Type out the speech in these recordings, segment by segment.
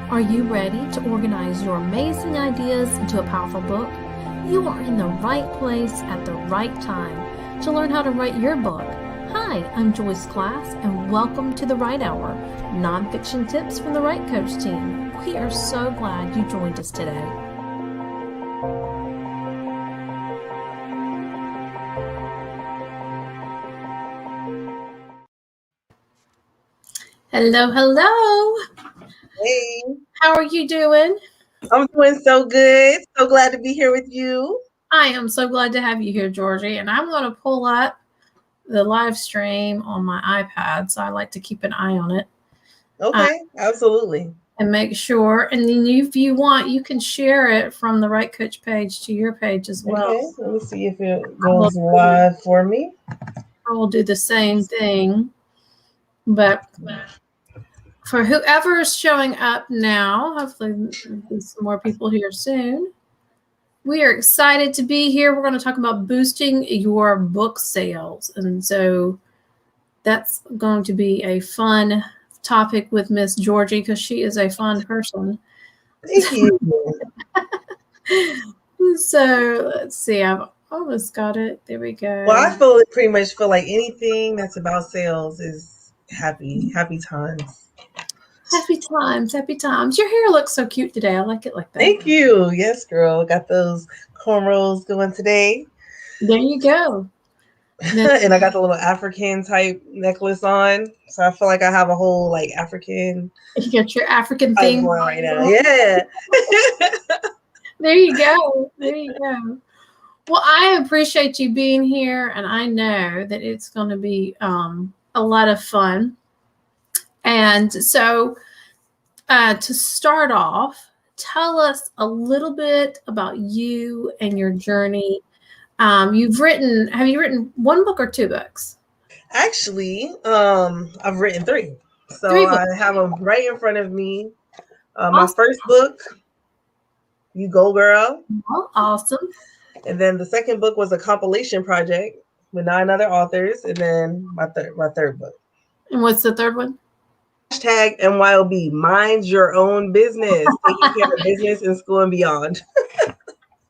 Are you ready to organize your amazing ideas into a powerful book? You are in the right place at the right time to learn how to write your book. Hi, I'm Joyce Class, and welcome to the Write Hour, nonfiction tips from the Write Coach team. We are so glad you joined us today. Hello, hello. Hey, How are you doing? I'm doing so good. So glad to be here with you. I am so glad to have you here, Jorgie, and I'm going to pull up the live stream on my iPad, so I like to keep an eye on it. Okay, absolutely. And make sure, and then if you want, you can share it from the Write Coach page to your page as well. Okay, let me see if it goes live for me. I will do the same thing, but for whoever is showing up now, hopefully there'll be some more people here soon. We are excited to be here. We're going to talk about boosting your book sales. And so that's going to be a fun topic with Miss Jorgie because she is a fun person. Thank you. So let's see. I've almost got it. There we go. Well, I pretty much feel like anything that's about sales is happy times. Happy times, happy times. Your hair looks so cute today. I like it like that. Thank you. Yes, girl. Got those cornrows going today. There you go. And I got the little African type necklace on. So I feel like I have a whole like African. You got your African thing going right now. Yeah. There you go. There you go. Well, I appreciate you being here, and I know that it's going to be a lot of fun. And so to start off, tell us a little bit about you and your journey. Have you written one book or two books? Actually, I've written three. So I have them right in front of me. My first book, You Go Girl. Oh, awesome. And then the second book was a compilation project with 9 other authors. And then my third book. And what's the third one? Hashtag MYOB, mind your own business. Taking care of business in school and beyond.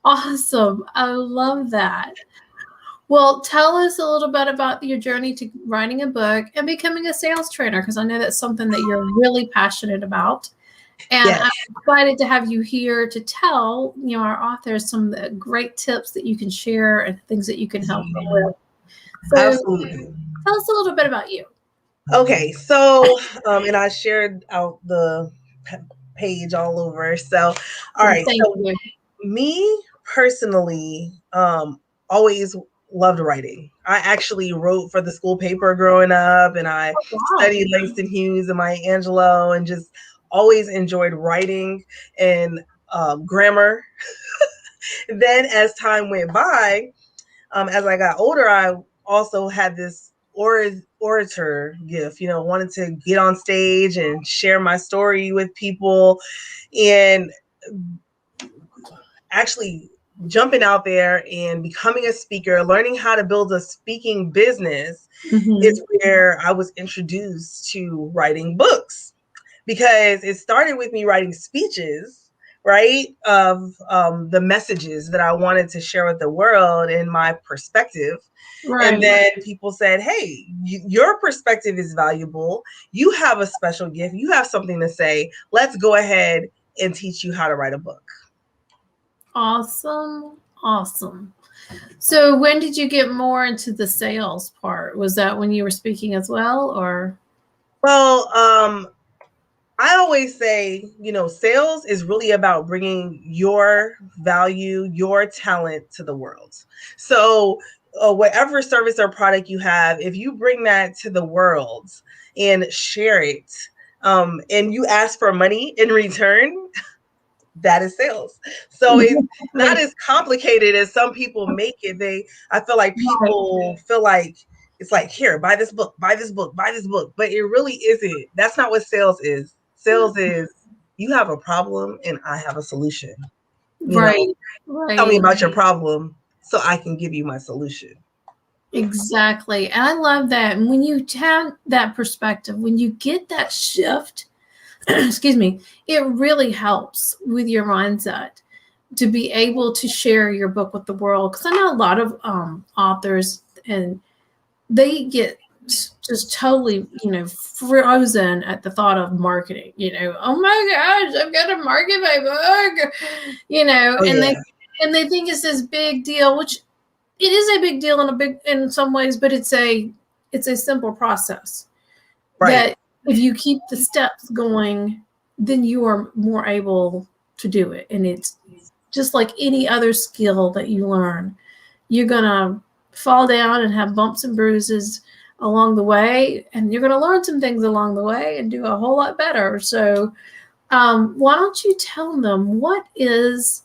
Awesome. I love that. Well, tell us a little bit about your journey to writing a book and becoming a sales trainer, because I know that's something that you're really passionate about. And yes. I'm excited to have you here to tell our authors some of the great tips that you can share and things that you can help them with. So absolutely. Tell us a little bit about you. Okay, so and I shared out the page all over. So all right, so me personally always loved writing. I actually wrote for the school paper growing up, and I studied Langston Hughes and Maya Angelou, and just always enjoyed writing and grammar. Then as time went by, as I got older, I also had this orator gift, wanted to get on stage and share my story with people, and actually jumping out there and becoming a speaker, learning how to build a speaking business is where I was introduced to writing books, because it started with me writing speeches, right, of the messages that I wanted to share with the world and my perspective. Right. And then people said, hey, your perspective is valuable. You have a special gift. You have something to say. Let's go ahead and teach you how to write a book. Awesome. Awesome. So when did you get more into the sales part? Was that when you were speaking as well, or? Well, I always say, sales is really about bringing your value, your talent to the world. So whatever service or product you have, if you bring that to the world and share it, and you ask for money in return, that is sales. So it's not as complicated as some people make it. I feel like people feel like it's like, here, buy this book, buy this book, buy this book. But it really isn't. That's not what sales is. Sales is you have a problem and I have a solution. Right. Tell me about your problem so I can give you my solution. Exactly. And I love that. And when you have that perspective, when you get that shift excuse me, it really helps with your mindset to be able to share your book with the world. Because I know a lot of authors, and they get just totally, frozen at the thought of marketing. Oh my gosh, I've got to market my book. Oh, And yeah. they think it's this big deal, which it is a big deal in some ways, but it's a simple process. Right. That if you keep the steps going, then you are more able to do it. And it's just like any other skill that you learn. You're going to fall down and have bumps and bruises along the way, and you're going to learn some things along the way and do a whole lot better. So why don't you tell them what is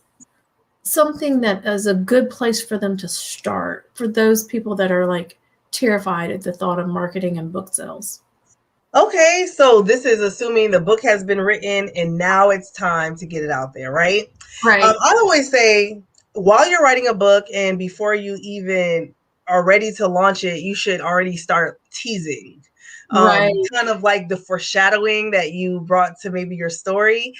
something that is a good place for them to start for those people that are like terrified at the thought of marketing and book sales? Okay, so this is assuming the book has been written and now it's time to get it out there, right? Right. I always say while you're writing a book and before you even are ready to launch it, you should already start teasing. Right. Kind of like the foreshadowing that you brought to maybe your story.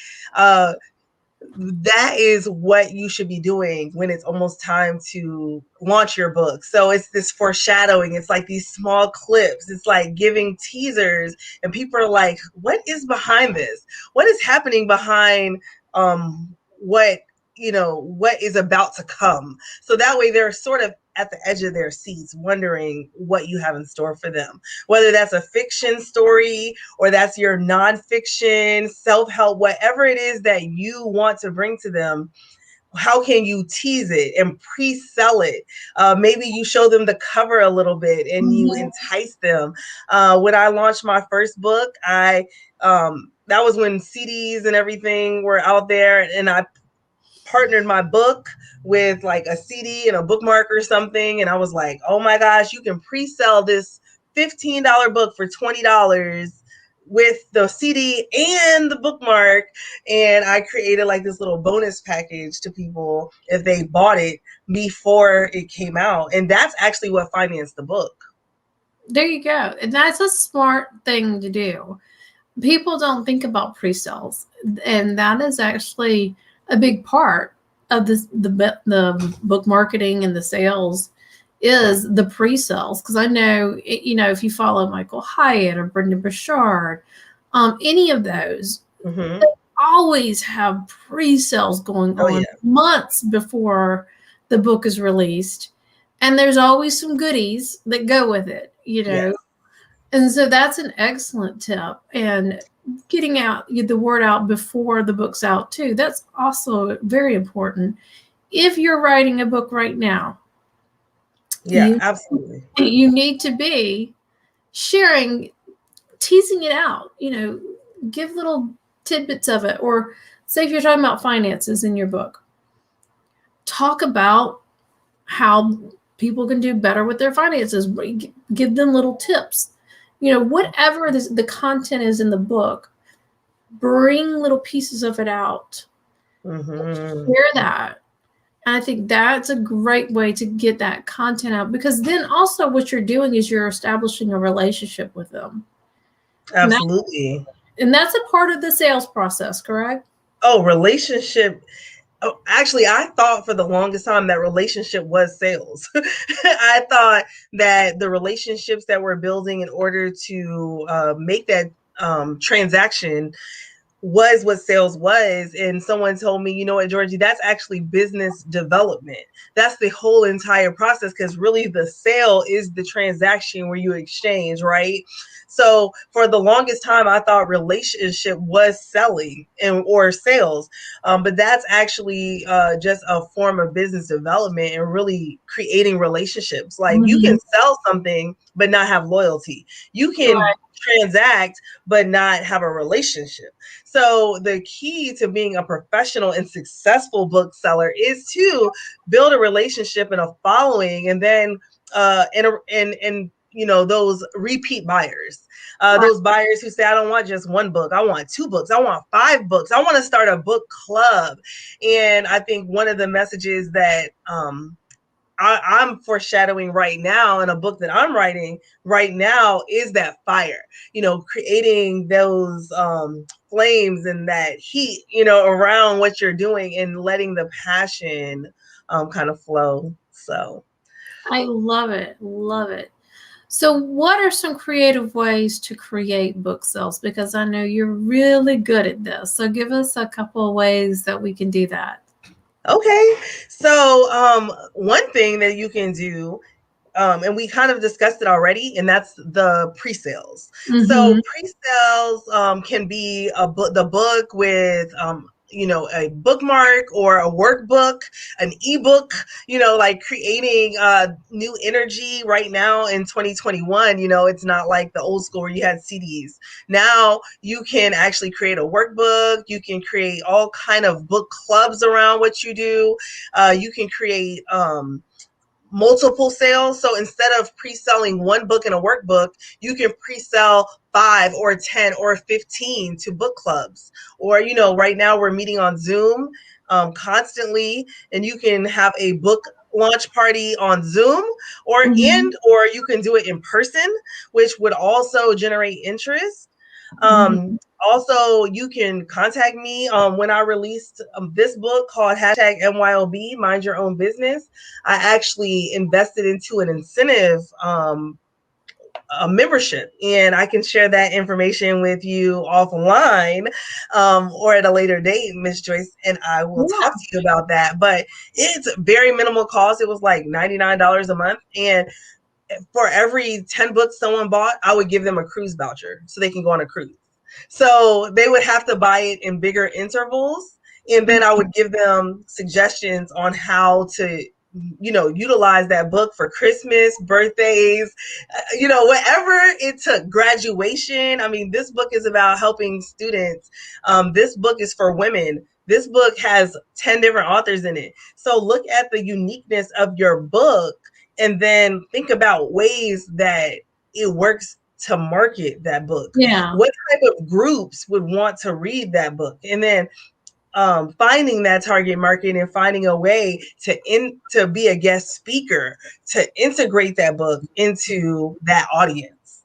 That is what you should be doing when it's almost time to launch your book. So it's this foreshadowing. It's like these small clips. It's like giving teasers, and people are like, what is behind this? What is happening behind what what is about to come? So that way they're sort of at the edge of their seats wondering what you have in store for them, whether that's a fiction story or that's your nonfiction, self-help, whatever it is that you want to bring to them. How can you tease it and pre-sell it? Maybe you show them the cover a little bit and you entice them. When I launched my first book, that was when CDs and everything were out there, and I partnered my book with like a CD and a bookmark or something. And I was like, oh my gosh, you can pre-sell this $15 book for $20 with the CD and the bookmark. And I created like this little bonus package to people if they bought it before it came out. And that's actually what financed the book. There you go. And that's a smart thing to do. People don't think about pre-sales, and that is actually a big part of the book marketing and the sales is the pre-sales. Because I know, if you follow Michael Hyatt or Brendan Burchard, any of those, Mm-hmm. they always have pre-sales going on months before the book is released, and there's always some goodies that go with it. Yes. And so that's an excellent tip. And getting the word out before the book's out too. That's also very important. If you're writing a book right now, Yeah, absolutely. You need to be sharing, teasing it out, give little tidbits of it. Or say if you're talking about finances in your book, talk about how people can do better with their finances. Give them little tips. Whatever the content is in the book, bring little pieces of it out. Mm-hmm. Share that. And I think that's a great way to get that content out, because then also what you're doing is you're establishing a relationship with them. Absolutely. And that's a part of the sales process, correct? Oh, relationship. Oh, actually, I thought for the longest time that relationship was sales. I thought that the relationships that we're building in order to make that transaction was what sales was. And someone told me, you know what, Jorgie, that's actually business development. That's the whole entire process, because really the sale is the transaction where you exchange, right? So for the longest time, I thought relationship was selling or sales, but that's actually just a form of business development and really creating relationships. Like you can sell something but not have loyalty. You can transact but not have a relationship. So the key to being a professional and successful bookseller is to build a relationship and a following, and then and those repeat buyers, those buyers who say, I don't want just one book, I want 2 books, I want 5 books, I want to start a book club. And I think one of the messages that I'm foreshadowing right now in a book that I'm writing right now is that fire, creating those flames and that heat, around what you're doing and letting the passion kind of flow. So I love it. Love it. So, what are some creative ways to create book sales? Because I know you're really good at this. So, give us a couple of ways that we can do that. okay. So one thing that you can do, and we kind of discussed it already, and that's the pre-sales. So Mm-hmm. pre-sales can be the book with a bookmark or a workbook, an ebook, like creating new energy right now in 2021. It's not like the old school where you had CDs. Now you can actually create a workbook. You can create all kind of book clubs around what you do. You can create multiple sales. So instead of pre-selling one book in a workbook, you can pre-sell 5 or 10 or 15 to book clubs. Or, right now we're meeting on Zoom constantly, and you can have a book launch party on Zoom, or Mm-hmm. you can do it in person, which would also generate interest. Mm-hmm. Also, you can contact me when I released this book called #MYOB, Mind Your Own Business. I actually invested into an incentive, a membership, and I can share that information with you offline or at a later date, Miss Joyce, and I will talk Yeah. to you about that. But it's very minimal cost. It was like $99 a month, and for every 10 books someone bought, I would give them a cruise voucher so they can go on a cruise. So they would have to buy it in bigger intervals. And then I would give them suggestions on how to, utilize that book for Christmas, birthdays, whatever it took, graduation. I mean, this book is about helping students. This book is for women. This book has 10 different authors in it. So look at the uniqueness of your book and then think about ways that it works to market that book. Yeah. What type of groups would want to read that book? And then finding that target market and finding a way to be a guest speaker to integrate that book into that audience.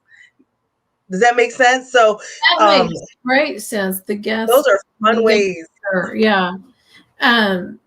Does that make sense? So That um, makes great sense. The those guest, are the fun guest, ways. yeah. Um,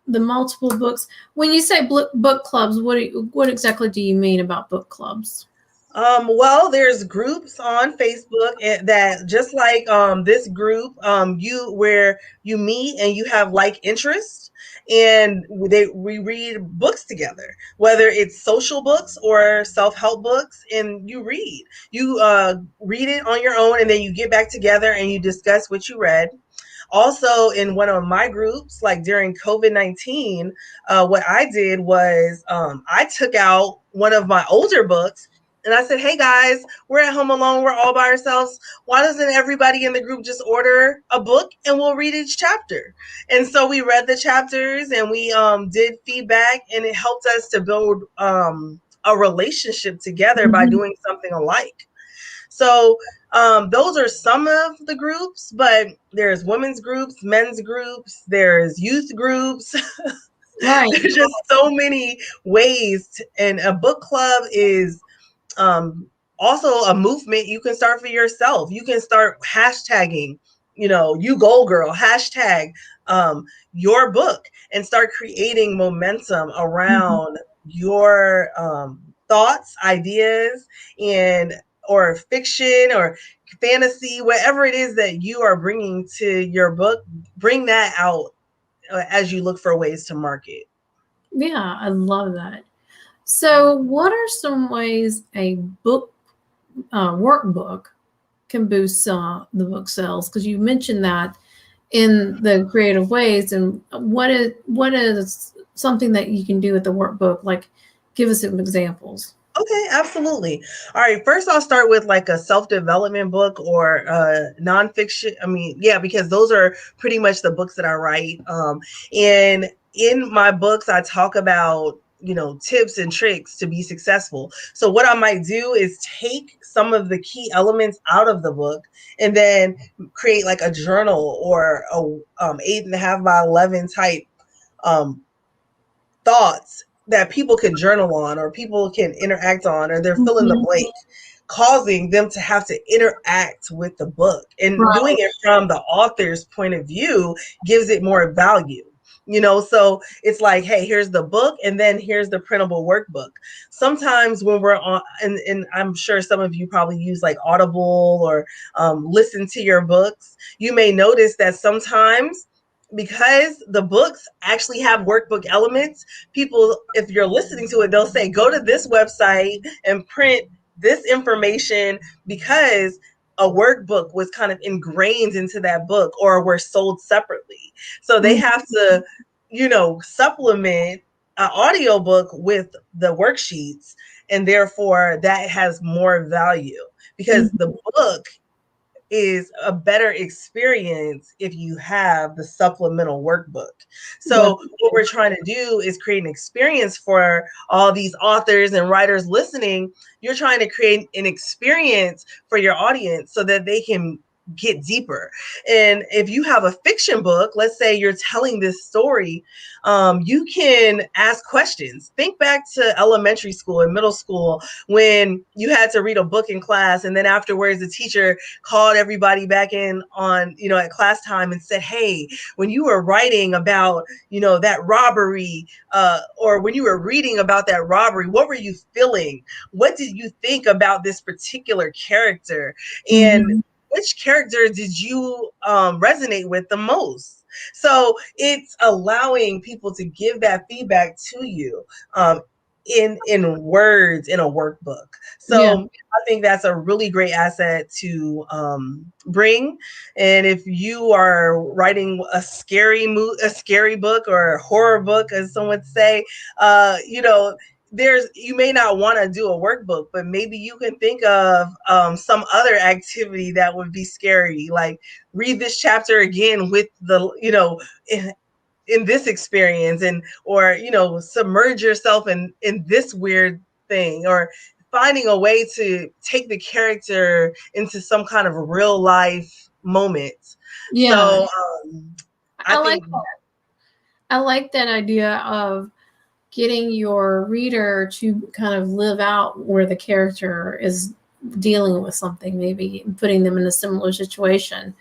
the multiple books. When you say book clubs, what exactly do you mean about book clubs? Well, there's groups on Facebook that just like this group, where you meet and you have like interests, and we read books together, whether it's social books or self-help books, and you read it on your own, and then you get back together and you discuss what you read. Also, in one of my groups, like during COVID-19, what I did was I took out one of my older books and I said, hey guys, we're at home alone. We're all by ourselves. Why doesn't everybody in the group just order a book and we'll read each chapter? And so we read the chapters and we did feedback, and it helped us to build a relationship together by Mm-hmm. doing something alike. So those are some of the groups, but there's women's groups, men's groups, there's youth groups. Right. There's just so many ways and a book club is also a movement you can start for yourself. You can start hashtagging, you go girl, hashtag um, your book, and start creating momentum Mhm. around your thoughts, ideas, and or fiction or fantasy, whatever it is that you are bringing to your book. Bring that out as you look for ways to market. Yeah, I love that. So, what are some ways a book workbook can boost the book sales? Because you mentioned that in the creative ways, and what is something that you can do with the workbook? Like, give us some examples. Okay, absolutely. All right, first I'll start with like a self-development book or nonfiction. I mean, yeah, because those are pretty much the books that I write. And in my books, I talk about, tips and tricks to be successful. So what I might do is take some of the key elements out of the book and then create like a journal or a 8.5 by 11 type um, thoughts that people can journal on, or people can interact on, or they're fill in the Mhm. blank, causing them to have to interact with the book. And doing Right. it from the author's point of view gives it more value. So it's like, hey, here's the book, and then here's the printable workbook. Sometimes when we're on, and I'm sure some of you probably use like Audible or listen to your books, you may notice that sometimes, because the books actually have workbook elements, people, if you're listening to it, they'll say, go to this website and print this information, because a workbook was kind of ingrained into that book or were sold separately. So they have to, supplement an audiobook with the worksheets, and therefore that has more value, because Mhm. the book is a better experience if you have the supplemental workbook. So what we're trying to do is create an experience for all these authors and writers listening. You're trying to create an experience for your audience so that they can get deeper. And if you have a fiction book, let's say you're telling this story, you can ask questions. Think back to elementary school and middle school when you had to read a book in class, and then afterwards the teacher called everybody back in on, at class time and said, hey, when you were writing about, that robbery, or when you were reading about that robbery, what were you feeling? What did you think about this particular character? And Mhm. which character did you resonate with the most? So it's allowing people to give that feedback to you, in words, in a workbook. Yeah. So I think that's a really great asset to bring. And if you are writing a scary book, or a horror book, as some would say, you may not want to do a workbook, but maybe you can think of some other activity that would be scary, like read this chapter again with the, in this experience, and or submerge yourself in this weird thing, or finding a way to take the character into some kind of real life moment. Yeah. So I I like think, I like that idea of getting your reader to kind of live out where the character is dealing with something, maybe putting them in a similar situation.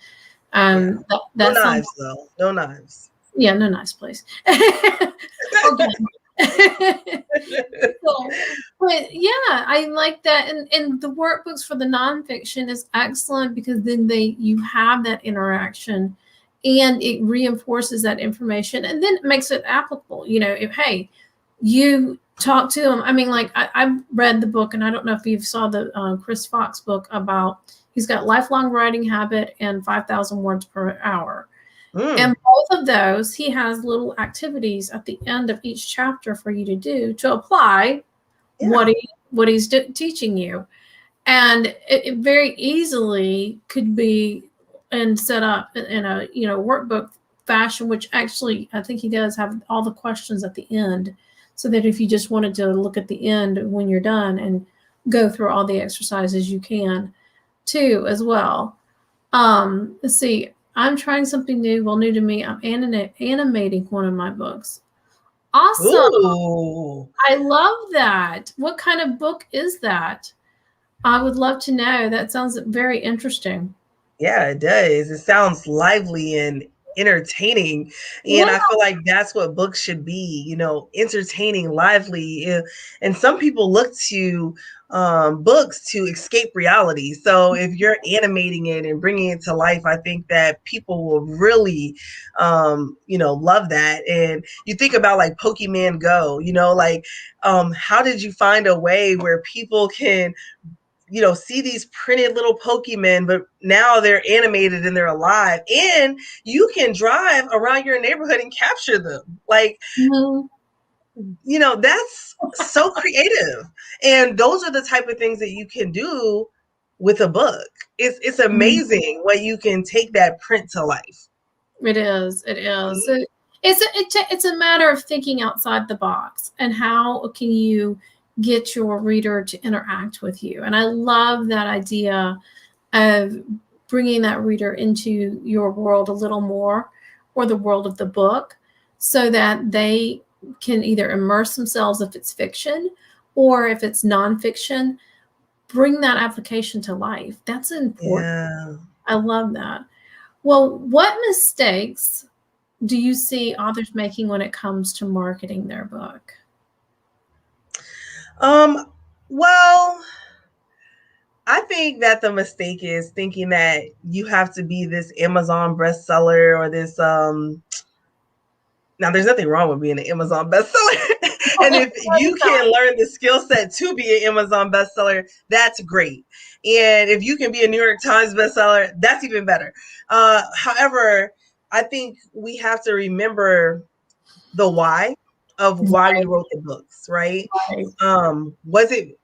yeah, no That sounds, knives though, no knives. yeah, no, nice place. Or gun. So, but yeah, I like that. And the workbooks for the nonfiction is excellent, because then you have that interaction and it reinforces that information, and then it makes it applicable. If, hey, you talk to them. I mean, like I've read the book, and I don't know if you saw the Chris Fox book about, he's got lifelong writing habit and 5,000 words per hour. And Mm, both of those, he has little activities at the end of each chapter for you to do to apply yeah, what he's teaching you. And it very easily could be and set up in a workbook fashion, which actually I think he does have all the questions at the end, so that if you just wanted to look at the end when you're done and go through all the exercises, you can too as well. Let's see. I'm trying something new. Well, new to me. I'm animating one of my books. Awesome. ooh, I love that. What kind of book is that? I would love to know. That sounds very interesting. yeah, it does. It sounds lively and entertaining. And Yeah. I feel like that's what books should be, entertaining, lively. And some people look to books to escape reality. So if you're animating it and bringing it to life, I think that people will really, love that. And you think about like Pokemon Go, like, how did you find a way where people can see these printed little Pokemon, but now they're animated and they're alive, and you can drive around your neighborhood and capture them. Like, Mhm. that's so creative. And those are the type of things that you can do with a book. It's Mhm. amazing what you can take that print to life. It is. It is. It's a matter of thinking outside the box, and how can you get your reader to interact with you. And I love that idea of bringing that reader into your world a little more, or the world of the book, so that they can either immerse themselves if it's fiction, or if it's nonfiction, bring that application to life. That's important. Yeah. I love that. Well, what mistakes do you see authors making when it comes to marketing their book? Well, I think that the mistake is thinking that you have to be this Amazon bestseller or this now there's nothing wrong with being an Amazon bestseller. And if you can learn the skill set to be an Amazon bestseller, that's great. And if you can be a New York Times bestseller, that's even better. However, I think we have to remember the why of why we wrote the books, right? Was it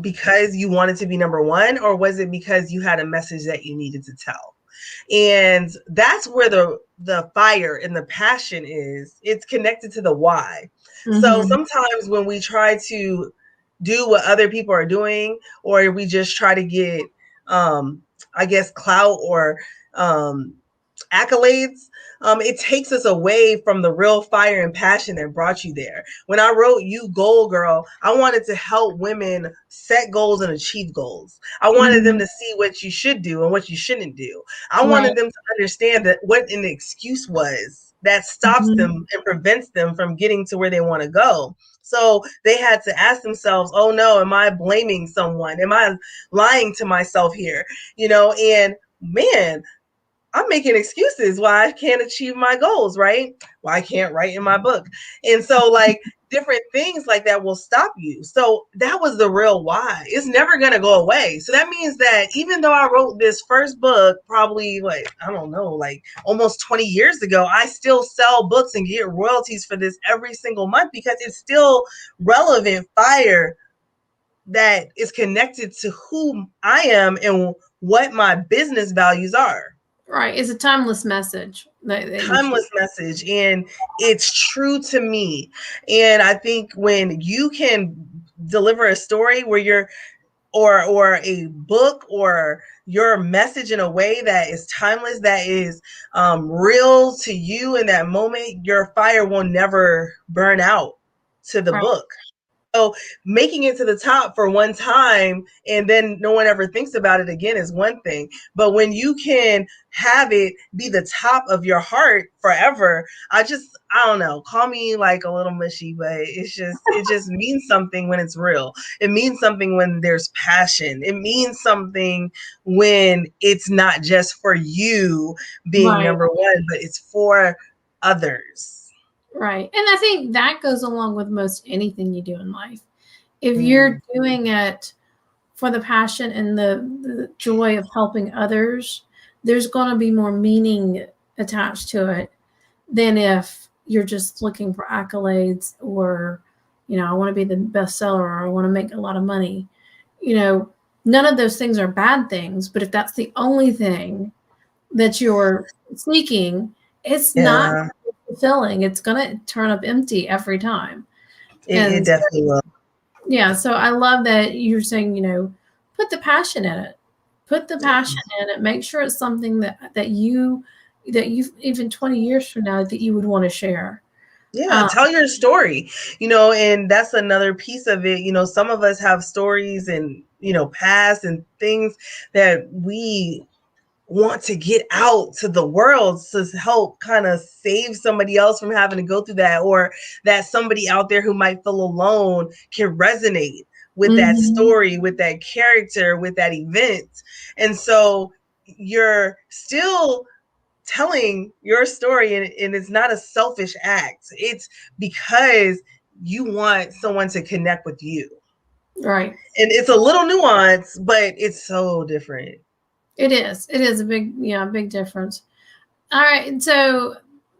because you wanted to be number one, or was it because you had a message that you needed to tell? And that's where the fire and the passion is. It's connected to the why. So sometimes when we try to do what other people are doing, or we just try to get I guess clout or accolades, it takes us away from the real fire and passion that brought you there. When I wrote You Goal Girl, I wanted to help women set goals and achieve goals. I wanted them to see what you should do and what you shouldn't do. I wanted them to understand that what an excuse was that stops them and prevents them from getting to where they want to go. So they had to ask themselves, oh no, am I blaming someone? Am I lying to myself here? And man, I'm making excuses why I can't achieve my goals, right? Why I can't write in my book. And so like different things like that will stop you. So that was the real why. It's never going to go away. So that means that even though I wrote this first book, probably like, I don't know, like almost 20 years ago, I still sell books and get royalties for this every single month because it's still relevant fire that is connected to who I am and what my business values are. Right. It's a timeless message. Timeless message, and it's true to me. And I think when you can deliver a story where you're or a book or your message in a way that is timeless, that is real to you in that moment, your fire will never burn out to the book. So making it to the top for one time and then no one ever thinks about it again is one thing. But when you can have it be the top of your heart forever, I don't know, call me like a little mushy, but it just means something when it's real. It means something when there's passion. It means something when it's not just for you being number one, but it's for others. Right. And I think that goes along with most anything you do in life. If you're doing it for the passion and the joy of helping others, there's going to be more meaning attached to it than if you're just looking for accolades or, I want to be the bestseller or I want to make a lot of money. None of those things are bad things, but if that's the only thing that you're seeking, it's not fulfilling. It's going to turn up empty every time. It definitely will. Yeah. So I love that you're saying, put the passion in it. Put the passion in it. Make sure it's something that you even 20 years from now that you would want to share. Yeah, tell your story, and that's another piece of it. Some of us have stories and, past and things that we want to get out to the world to help kind of save somebody else from having to go through that, or that somebody out there who might feel alone can resonate with that story, with that character, with that event. And so you're still telling your story, and it's not a selfish act. It's because you want someone to connect with you. Right. And it's a little nuance, but it's so different. It is. It is a big difference. All right. So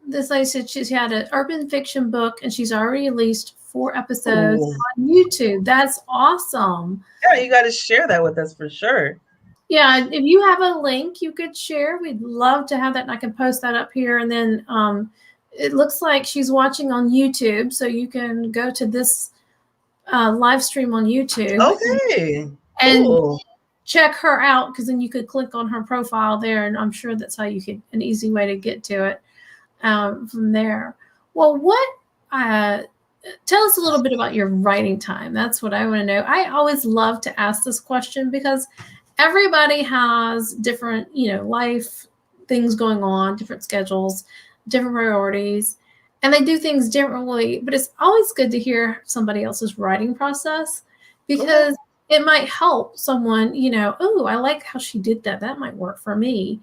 this lady said she's had an urban fiction book and she's already released 4 episodes on YouTube. That's awesome. Yeah, you got to share that with us for sure. Yeah, if you have a link you could share, we'd love to have that, and I can post that up here. And then it looks like she's watching on YouTube, so you can go to this live stream on YouTube. Okay. And check her out, because then you could click on her profile there, and I'm sure that's how you could, an easy way to get to it from there. Well, what tell us a little bit about your writing time. That's what I want to know. I always love to ask this question because everybody has different, life things going on, different schedules, different priorities, and they do things differently. But it's always good to hear somebody else's writing process because it might help someone, oh, I like how she did that. That might work for me.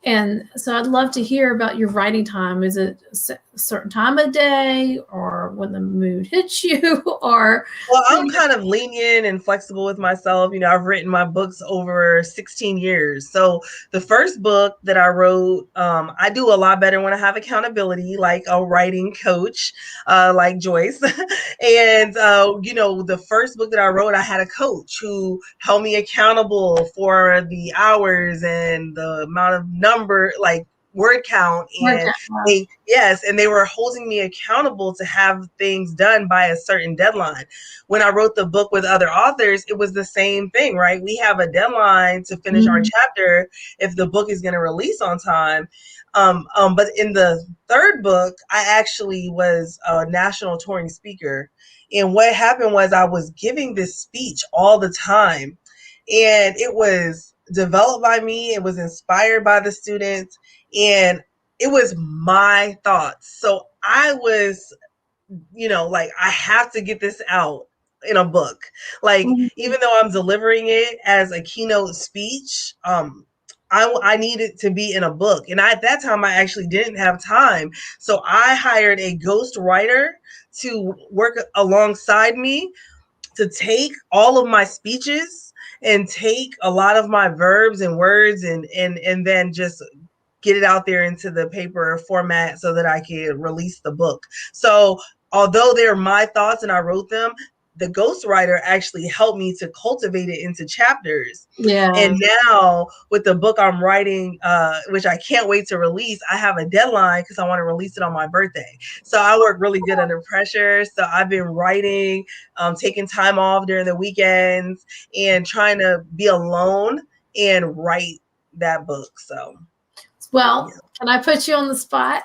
And so I'd love to hear about your writing time. Is it a certain time of day or when the mood hits you or? Well, I'm kind of lenient and flexible with myself. I've written my books over 16 years. So the first book that I wrote, I do a lot better when I have accountability, like a writing coach, like Joyce. And, the first book that I wrote, I had a coach who held me accountable for the hours and the amount of word count, and they were holding me accountable to have things done by a certain deadline. When I wrote the book with other authors, it was the same thing, right? We have a deadline to finish our chapter if the book is going to release on time. But in the third book, I actually was a national touring speaker. And what happened was I was giving this speech all the time, and it was developed by me. It was inspired by the students, and it was my thoughts. So I was, I have to get this out in a book. Even though I'm delivering it as a keynote speech, I needed to be in a book. And at that time, I actually didn't have time. So I hired a ghost writer to work alongside me to take all of my speeches and take a lot of my verbs and words and then just get it out there into the paper format so that I can release the book. So although they're my thoughts and I wrote them, the ghostwriter actually helped me to cultivate it into chapters. Yeah. And now with the book I'm writing, which I can't wait to release, I have a deadline because I want to release it on my birthday. So I work really good under pressure. So I've been writing, taking time off during the weekends and trying to be alone and write that book. So, well, can I put you on the spot?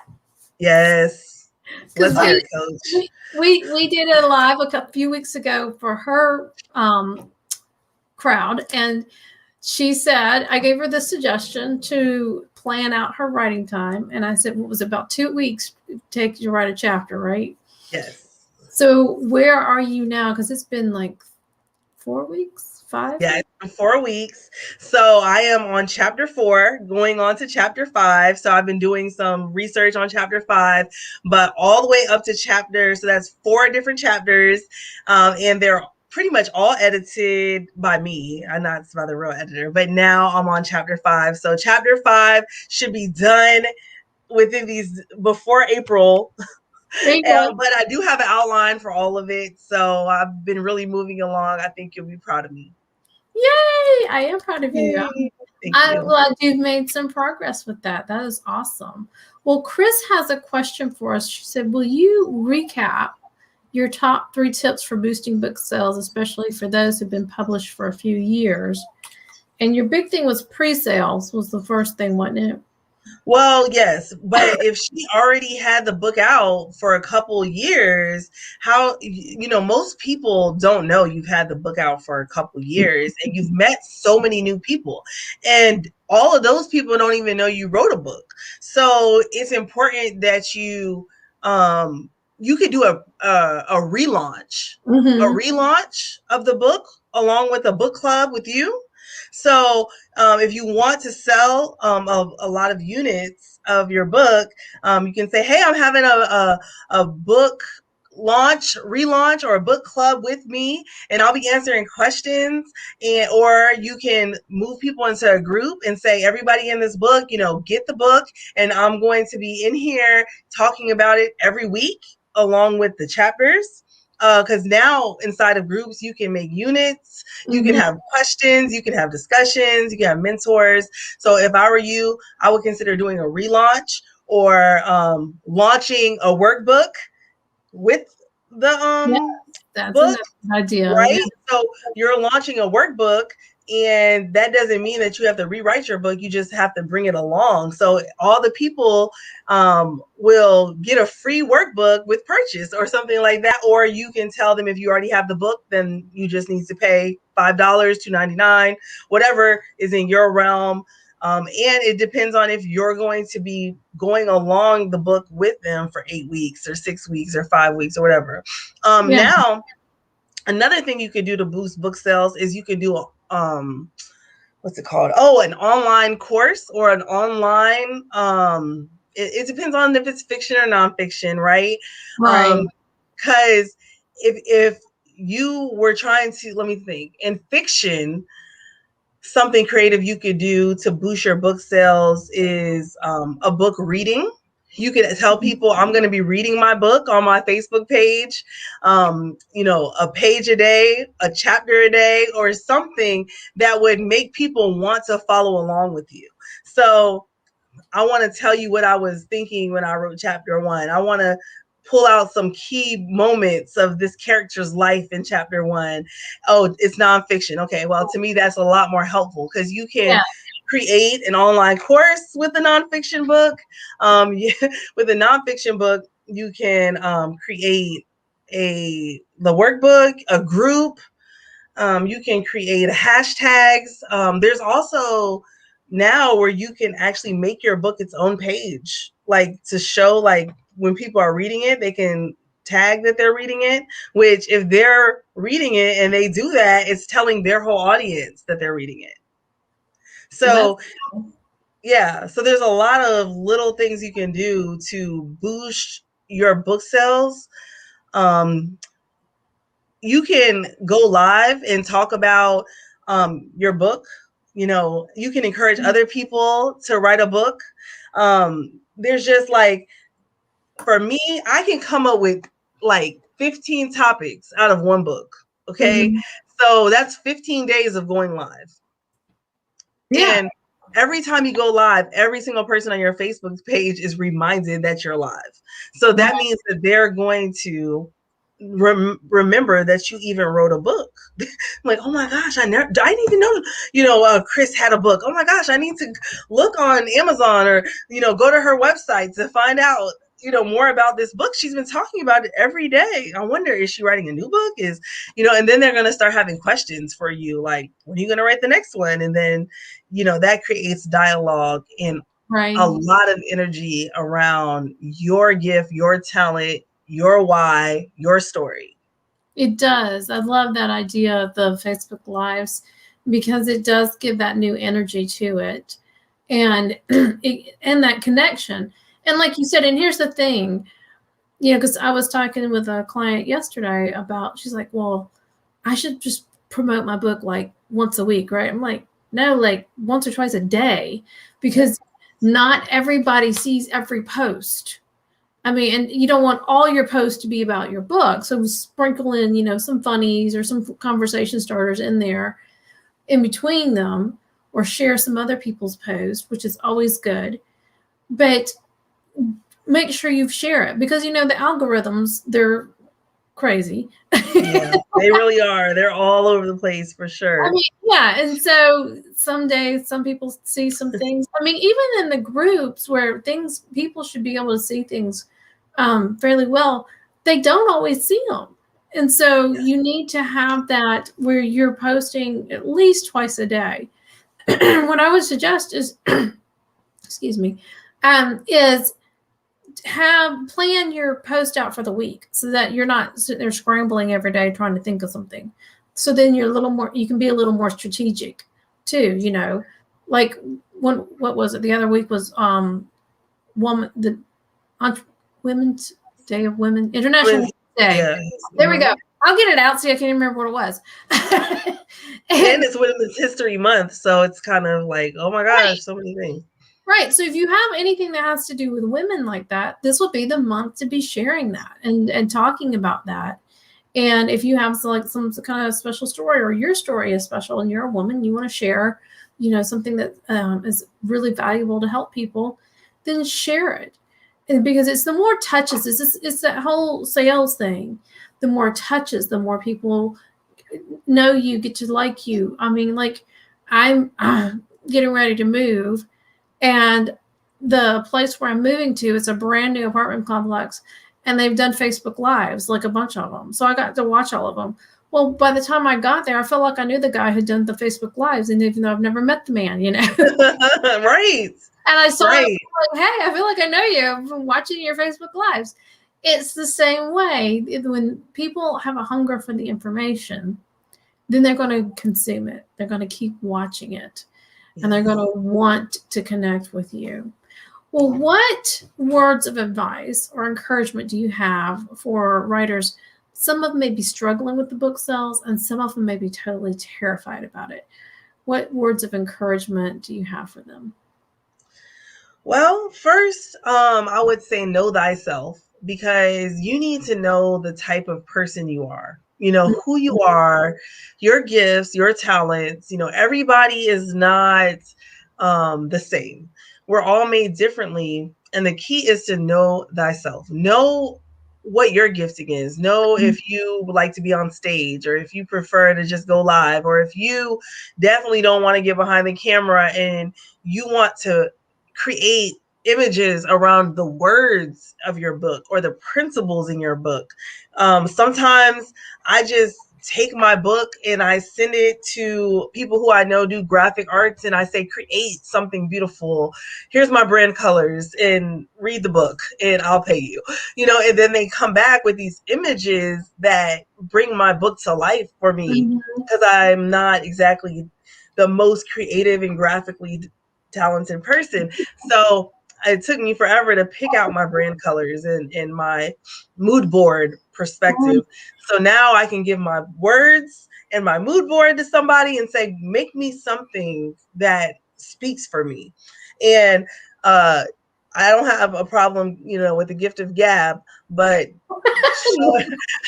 Yes. Let's hear it, Coach. We did a live a few weeks ago for her crowd, and she said, I gave her the suggestion to plan out her writing time, and I said, well, it was about 2 weeks it takes you to write a chapter, right? Yes. So where are you now? Because it's been like 4 weeks. 5? Yeah, it's been 4 weeks. So I am on chapter 4, going on to chapter 5. So I've been doing some research on chapter 5, but all the way up to chapter. So that's 4 different chapters. And they're pretty much all edited by me. I'm not the real editor, but now I'm on chapter 5. So chapter 5 should be done before April. But I do have an outline for all of it. So I've been really moving along. I think you'll be proud of me. Yay! I am proud of you. I'm glad you've made some progress with that. That is awesome. Well, Chris has a question for us. She said, will you recap your top 3 tips for boosting book sales, especially for those who've been published for a few years? And your big thing was pre-sales was the first thing, wasn't it? Well, yes, but if she already had the book out for a couple years, most people don't know you've had the book out for a couple years and you've met so many new people, and all of those people don't even know you wrote a book. So it's important that you could do a relaunch, a relaunch of the book along with a book club with you. So if you want to sell a lot of units of your book, you can say, hey, I'm having a book relaunch, or a book club with me, and I'll be answering questions. Or you can move people into a group and say, everybody in this book, get the book, and I'm going to be in here talking about it every week along with the chapters. Because now inside of groups, you can make units, you can have questions, you can have discussions, you can have mentors. So if I were you, I would consider doing a relaunch or launching a workbook with the that's book, an idea, right? Yeah. So you're launching a workbook And that doesn't mean that you have to rewrite your book. You just have to bring it along. So all the people will get a free workbook with purchase or something like that. Or you can tell them if you already have the book, then you just need to pay $5, $2.99, whatever is in your realm. And it depends on if you're going to be going along the book with them for 8 weeks or 6 weeks or 5 weeks or whatever. Now, another thing you could do to boost book sales is you could do what's it called? Oh, an online course or an online it depends on if it's fiction or nonfiction, right? Right. Because if you were trying to, let me think, in fiction, something creative you could do to boost your book sales is a book reading. You could tell people, I'm going to be reading my book on my Facebook page, a page a day, a chapter a day, or something that would make people want to follow along with you. So I want to tell you what I was thinking when I wrote chapter 1. I want to pull out some key moments of this character's life in chapter 1. Oh, it's nonfiction. Okay, well, to me, that's a lot more helpful because you can create an online course with a nonfiction book. With a nonfiction book, you can create the workbook, a group. You can create hashtags. There's also now where you can actually make your book its own page, like to show like when people are reading it, they can tag that they're reading it, which if they're reading it and they do that, it's telling their whole audience that they're reading it. So yeah, so there's a lot of little things you can do to boost your book sales. You can go live and talk about your book. You can encourage other people to write a book. There's just like, for me, I can come up with like 15 topics out of one book. Okay. Mm-hmm. So that's 15 days of going live. Yeah. And every time you go live, every single person on your Facebook page is reminded that you're live. So that means that they're going to remember that you even wrote a book. Like, oh my gosh, I didn't even know, Chris had a book. Oh my gosh, I need to look on Amazon or, go to her website to find out, more about this book. She's been talking about it every day. I wonder, is she writing a new book? And then they're going to start having questions for you. Like, when are you going to write the next one? And then, that creates dialogue and a lot of energy around your gift, your talent, your why, your story. It does. I love that idea of the Facebook Lives because it does give that new energy to it and and that connection. And like you said, and here's the thing, because I was talking with a client yesterday about, she's like, well, I should just promote my book like once a week, right? I'm like, no, like once or twice a day, because not everybody sees every post. I mean, and you don't want all your posts to be about your book. So sprinkle in, some funnies or some conversation starters in there in between them, or share some other people's posts, which is always good. But make sure you share it because, the algorithms, they're crazy. Yeah, they really are. They're all over the place for sure. I mean, yeah. And so some days, some people see some things. I mean, even in the groups where people should be able to see things fairly well, they don't always see them. And so you need to have that where you're posting at least twice a day. What I would suggest is, excuse me, is plan your post out for the week so that you're not sitting there scrambling every day trying to think of something. So then you can be a little more strategic too, like what was it? The other week was Women's Day of Women, International Day. Yeah. There we go. I'll get it out. See, I can't remember what it was. and it's Women's History Month, so it's kind of like, oh my gosh, so many things. Right. So if you have anything that has to do with women like that, this would be the month to be sharing that and talking about that. And if you have some kind of special story, or your story is special and you're a woman, you want to share, something that is really valuable to help people, then share it. And because it's the more touches, it's that whole sales thing. The more touches, the more people know you, get to like you. I mean, like I'm getting ready to move, and the place where I'm moving to is a brand new apartment complex, and they've done Facebook Lives, like a bunch of them. So I got to watch all of them. Well, by the time I got there, I felt like I knew the guy who'd done the Facebook Lives, and even though I've never met the man, you know. Right. And I saw him Right. like, hey, I feel like I know you from watching your Facebook Lives. It's the same way. When people have a hunger for the information, then they're going to consume it. They're going to keep watching it. And they're going to want to connect with you. Well, what words of advice or encouragement do you have for writers? Some of them may be struggling with the book sales, and some of them may be totally terrified about it. What words of encouragement do you have for them? Well, first, I would say know thyself, because you need to know the type of person you are. You know, who you are, your gifts, your talents. You know, everybody is not the same. We're all made differently. And the key is to know thyself. Know what your gifting is. Know if you would like to be on stage, or if you prefer to just go live, or if you definitely don't want to get behind the camera and you want to create images around the words of your book or the principles in your book. Sometimes I just take my book and I send it to people who I know do graphic arts, and I say, create something beautiful. Here's my brand colors, and read the book and I'll pay you. You know, and then they come back with these images that bring my book to life for me, because I'm not exactly the most creative and graphically talented person. So it took me forever to pick out my brand colors and my mood board perspective. So now I can give my words and my mood board to somebody and say, make me something that speaks for me. And I don't have a problem, you know, with the gift of gab, but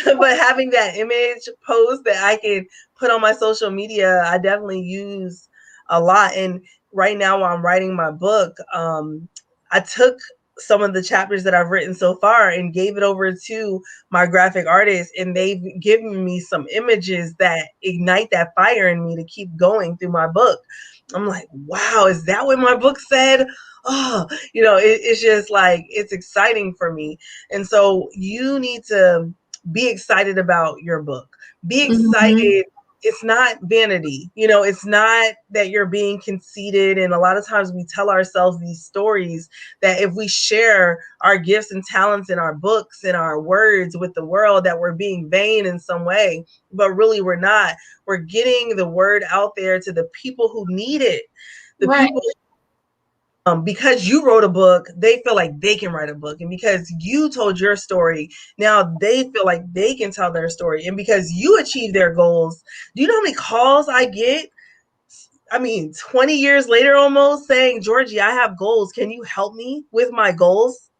but having that image post that I can put on my social media, I definitely use a lot. And right now, while I'm writing my book, I took some of the chapters that I've written so far and gave it over to my graphic artist, and they've given me some images that ignite that fire in me to keep going through my book. I'm like, wow, is that what my book said? Oh, you know, it's just like, it's exciting for me. And so you need to be excited about your book. Be excited. It's not vanity. You know, it's not that you're being conceited. And a lot of times we tell ourselves these stories that if we share our gifts and talents in our books and our words with the world, that we're being vain in some way, but really we're not. We're getting the word out there to the people who need it. The people, because you wrote a book, they feel like they can write a book. And because you told your story, now they feel like they can tell their story. And because you achieved their goals, do you know how many calls I get? I mean, 20 years later almost, saying, Jorgie, I have goals. Can you help me with my goals?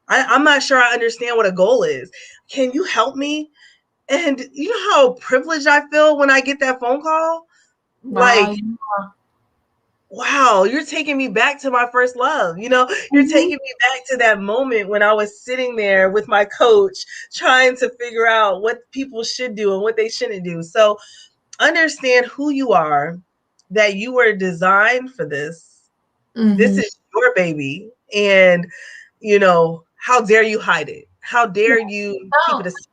I'm not sure I understand what a goal is. Can you help me? And you know how privileged I feel when I get that phone call? Like, wow, you're taking me back to my first love. You know, you're taking me back to that moment when I was sitting there with my coach trying to figure out what people should do and what they shouldn't do. So understand who you are, that you were designed for this. This is your baby. And, you know, how dare you hide it? How dare you keep it a secret?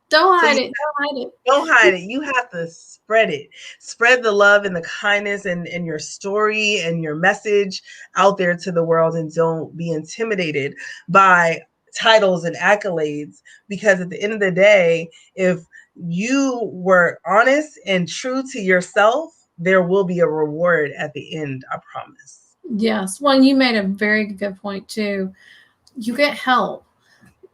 Don't So hide it. Don't hide it. don't hide it. You have to spread it. Spread the love and the kindness and your story and your message out there to the world, and don't be intimidated by titles and accolades, because at the end of the day, if you were honest and true to yourself, there will be a reward at the end, I promise. Yes. Well, you made a very good point too. You get help.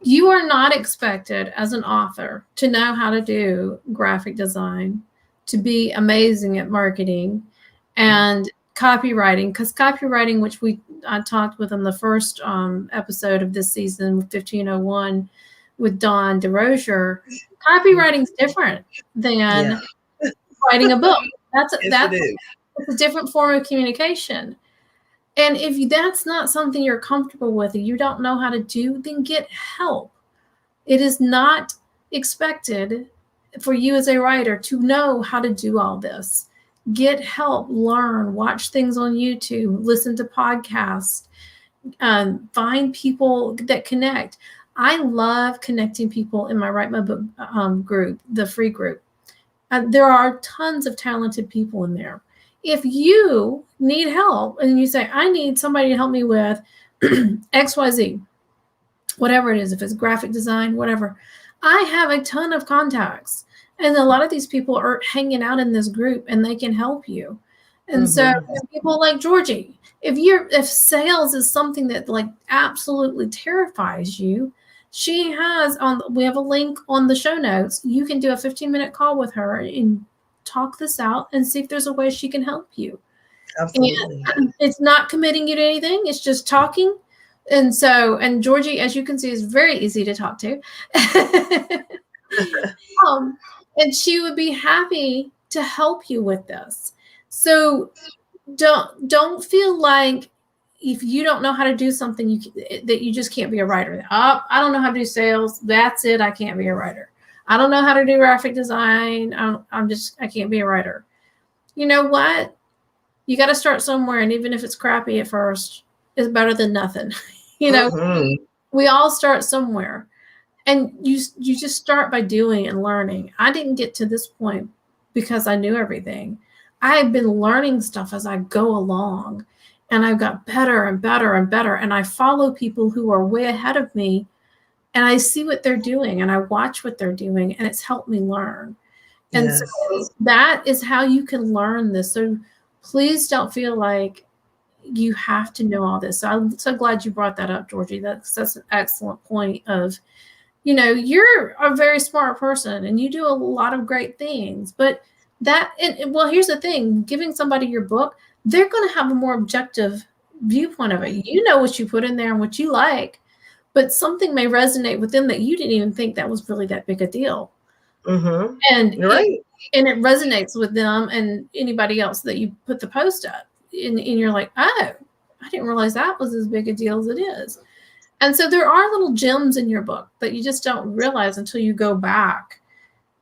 You are not expected as an author to know how to do graphic design, to be amazing at marketing and copywriting, because copywriting, which I talked with in the first episode of this season, 1501, with Dawn DeRozier, copywriting is different than writing a book. That's a different form of communication. And if that's not something you're comfortable with, or you don't know how to do, then get help. It is not expected for you as a writer to know how to do all this. get help, learn, watch things on YouTube, listen to podcasts, find people that connect. I love connecting people in my Write My Book group, the free group. There are tons of talented people in there. If you need help and you say, I need somebody to help me with XYZ, whatever it is, if it's graphic design, whatever, I have a ton of contacts. And a lot of these people are hanging out in this group and they can help you. And so people like Jorgie, if sales is something that like absolutely terrifies you, we have a link on the show notes. You can do a 15-minute call with her and talk this out and see if there's a way she can help you. Absolutely. And it's not committing you to anything. It's just talking. And Jorgie, as you can see, is very easy to talk to. And she would be happy to help you with this. So don't feel like if you don't know how to do something, that you just can't be a writer. Oh, I don't know how to do sales. That's it. I can't be a writer. I don't know how to do graphic design. I can't be a writer. You know what? You got to start somewhere. And even if it's crappy at first, it's better than nothing. We all start somewhere. And you just start by doing and learning. I didn't get to this point because I knew everything. I have been learning stuff as I go along, and I've got better and better and better. And I follow people who are way ahead of me, and I see what they're doing, and I watch what they're doing, and it's helped me learn. And so that is how you can learn this. So please don't feel like you have to know all this. So I'm so glad you brought that up, Jorgie. That's an excellent point of, you're a very smart person and you do a lot of great things, but here's the thing, giving somebody your book, they're going to have a more objective viewpoint of it. You know what you put in there and what you like, but something may resonate with them that you didn't even think that was really that big a deal. And you're right. And it resonates with them and anybody else that you put the post up, and you're like, oh, I didn't realize that was as big a deal as it is. And so there are little gems in your book that you just don't realize until you go back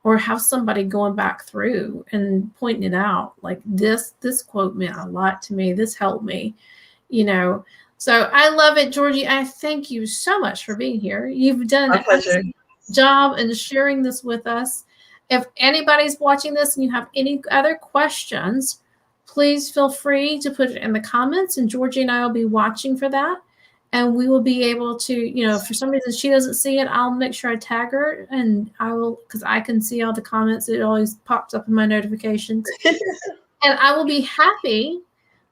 or have somebody going back through and pointing it out. Like this quote meant a lot to me. This helped me, So I love it, Jorgie. I thank you so much for being here. You've done an excellent job in sharing this with us. If anybody's watching this and you have any other questions, please feel free to put it in the comments, and Jorgie and I will be watching for that. And we will be able to, if for some reason she doesn't see it, I'll make sure I tag her, and I will, because I can see all the comments. It always pops up in my notifications. And I will be happy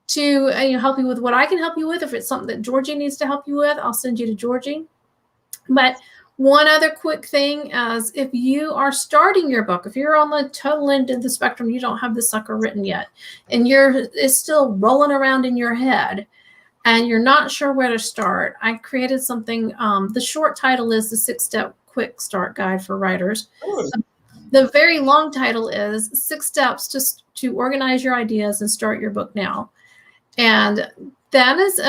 to help you with what I can help you with. If it's something that Jorgie needs to help you with, I'll send you to Jorgie. But one other quick thing is, if you are starting your book, if you're on the total end of the spectrum, you don't have the sucker written yet, and it's still rolling around in your head, and you're not sure where to start, I created something. The short title is the 6-Step Quick Start Guide for Writers. The very long title is 6 Steps to Organize Your Ideas and Start Your Book Now. And that is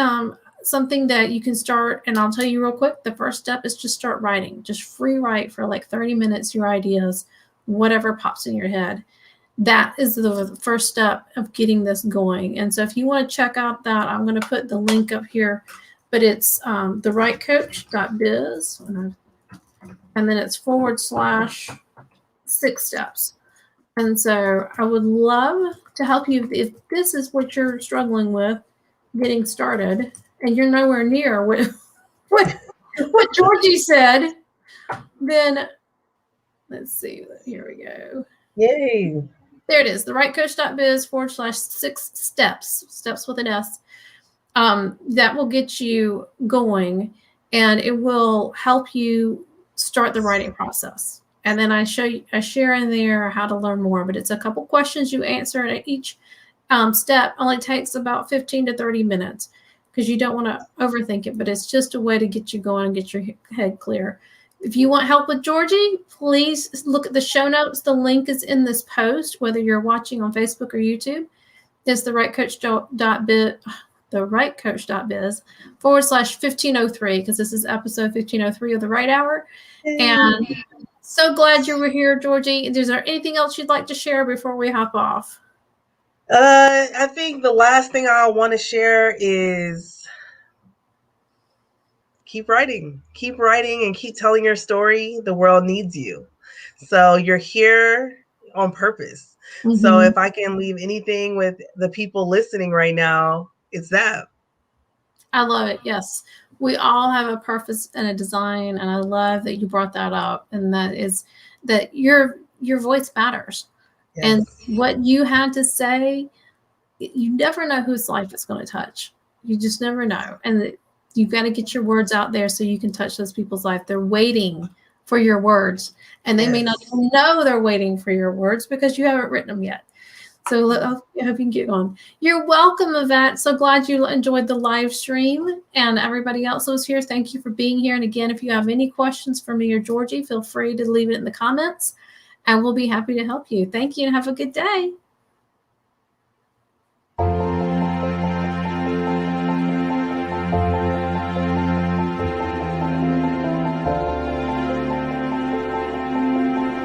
something that you can start. And I'll tell you real quick, the first step is just start writing. Just free write for like 30 minutes, your ideas, whatever pops in your head. That is the first step of getting this going. And so if you want to check out that, I'm going to put the link up here, but it's thewritecoach.biz, and then it's /6 steps. And so I would love to help you if this is what you're struggling with getting started and you're nowhere near what Jorgie said, then let's see, here we go. Yay. There it is, thewritecoach.biz /6 steps with an S. That will get you going, and it will help you start the writing process. And then I share in there how to learn more, but it's a couple questions you answer, and each step only takes about 15 to 30 minutes because you don't want to overthink it, but it's just a way to get you going and get your head clear. If you want help with Jorgie, please look at the show notes. The link is in this post, whether you're watching on Facebook or YouTube. It's thewritecoach.biz /1503, because this is episode 1503 of the Write Hour. And so glad you were here, Jorgie. Is there anything else you'd like to share before we hop off? I think the last thing I want to share is keep writing, and keep telling your story. The world needs you. So you're here on purpose. So if I can leave anything with the people listening right now, it's that. I love it. Yes. We all have a purpose and a design. And I love that you brought that up. And that is that your voice matters. Yes. And what you had to say, you never know whose life it's going to touch. You just never know. And you've got to get your words out there so you can touch those people's life. They're waiting for your words. And they may not even know they're waiting for your words because you haven't written them yet. So I hope you can get going. You're welcome, Yvette. So glad you enjoyed the live stream. And everybody else who's here, thank you for being here. And again, if you have any questions for me or Jorgie, feel free to leave it in the comments. And we'll be happy to help you. Thank you and have a good day.